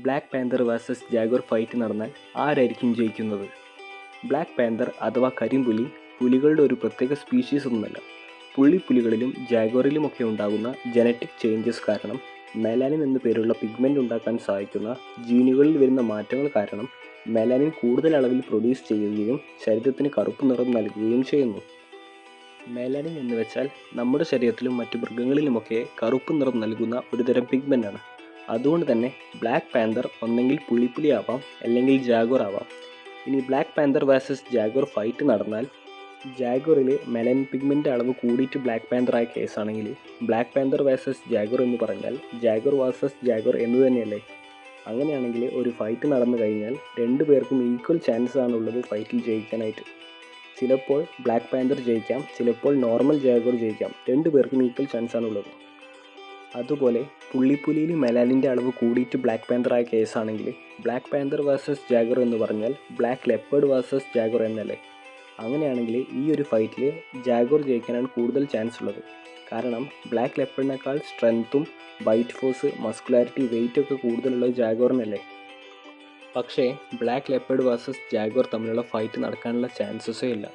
Black Panther versus Jaguar fight നടന്നാൽ ആരായിരിക്കും ജയിക്കുന്നത്? ബ്ലാക്ക് പാന്തർ അഥവാ കരിമ്പുലി പുലികളുടെ ഒരു പ്രത്യേക സ്പീഷീസ് ഒന്നുമല്ല. പുള്ളിപ്പുലികളിലും ജാഗ്വറിലുമൊക്കെ ഉണ്ടാകുന്ന ജനറ്റിക് ചേഞ്ചസ് കാരണം മെലാനിൻ എന്നു പേരുള്ള പിഗ്മെൻ്റ് ഉണ്ടാക്കാൻ സഹായിക്കുന്ന ജീനുകളിൽ വരുന്ന മാറ്റങ്ങൾ കാരണം മെലാനിൻ കൂടുതൽ അളവിൽ പ്രൊഡ്യൂസ് ചെയ്യുകയും ശരീരത്തിന് കറുപ്പ് നിറം നൽകുകയും ചെയ്യുന്നു. മെലാനിൻ എന്ന് വെച്ചാൽ നമ്മുടെ ശരീരത്തിലും മറ്റു മൃഗങ്ങളിലുമൊക്കെ കറുപ്പ് നിറം നൽകുന്ന ഒരുതരം പിഗ്മെൻ്റാണ്. അതുകൊണ്ട് തന്നെ ബ്ലാക്ക് പാന്തർ ഒന്നെങ്കിൽ പുള്ളിപ്പുലി ആവാം, അല്ലെങ്കിൽ ജാഗ്വർ ആവാം. ഇനി Black Panther versus Jaguar fight നടന്നാൽ ജാഗ്വറിൽ മെലാനിൻ പിഗ്മെൻ്റ് അളവ് കൂടിയിട്ട് ബ്ലാക്ക് പാന്തർ ആയ കേസാണെങ്കിൽ ബ്ലാക്ക് പാന്തർ വേഴ്സസ് ജാഗ്വർ എന്ന് പറഞ്ഞാൽ ജാഗ്വർ വേഴ്സസ് ജാഗ്വർ എന്ന് തന്നെയല്ലേ? അങ്ങനെയാണെങ്കിൽ ഒരു ഫൈറ്റ് നടന്നു കഴിഞ്ഞാൽ രണ്ടു പേർക്കും ഈക്വൽ ചാൻസ് ആണുള്ളത് ഫൈറ്റിൽ ജയിക്കാനായിട്ട്. ചിലപ്പോൾ ബ്ലാക്ക് പാന്തർ ജയിക്കാം, ചിലപ്പോൾ നോർമൽ ജാഗ്വർ ജയിക്കാം. രണ്ടു പേർക്കും ഈക്വൽ ചാൻസ് ആണുള്ളത്. അതുപോലെ പുള്ളിപ്പുലിയിൽ മെലാനിൻ്റെ അളവ് കൂടിയിട്ട് ബ്ലാക്ക് പാന്തർ ആയ കേസാണെങ്കിൽ ബ്ലാക്ക് പാന്തർ വേഴ്സസ് ജാഗ്വർ എന്ന് പറഞ്ഞാൽ ബ്ലാക്ക് ലെപ്പേർഡ് വേഴ്സസ് ജാഗ്വർ എന്നല്ലേ? അങ്ങനെയാണെങ്കിൽ ഈ ഒരു ഫൈറ്റിൽ ജാഗ്വർ ജയിക്കാനാണ് കൂടുതൽ ചാൻസ് ഉള്ളത്. കാരണം ബ്ലാക്ക് ലെപ്പേർഡിനേക്കാൾ സ്ട്രെങ്ത്തും ബൈറ്റ് ഫോഴ്സ്, മസ്കുലാരിറ്റി, വെയിറ്റ് ഒക്കെ കൂടുതലുള്ളത് ജാഗ്വറിനല്ലേ? പക്ഷേ ബ്ലാക്ക് ലെപ്പേർഡ് വേഴ്സസ് ജാഗ്വർ തമ്മിലുള്ള ഫൈറ്റ് നടക്കാനുള്ള ചാൻസസേ ഇല്ല.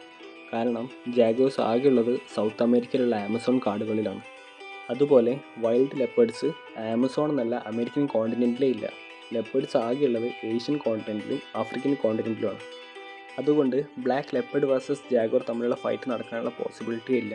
കാരണം ജാഗ്വേഴ്സ് ആകെയുള്ളത് സൗത്ത് അമേരിക്കയിലുള്ള ആമസോൺ കാടുകളിലാണ്. അതുപോലെ വൈൽഡ് ലെപ്പേർഡ്സ് ആമസോൺ എന്നല്ല അമേരിക്കൻ കോണ്ടിനെൻറ്റിലേ ഇല്ല. ലെപ്പേർഡ്സ് ആകെയുള്ളത് ഏഷ്യൻ കോണ്ടിനെൻറ്റിലും ആഫ്രിക്കൻ കോണ്ടിനെൻറ്റിലുമാണ്. അതുകൊണ്ട് ബ്ലാക്ക് ലെപ്പേർഡ് വേഴ്സസ് ജാഗ്വർ തമ്മിലുള്ള ഫൈറ്റ് നടക്കാനുള്ള പോസിബിലിറ്റി ഇല്ല.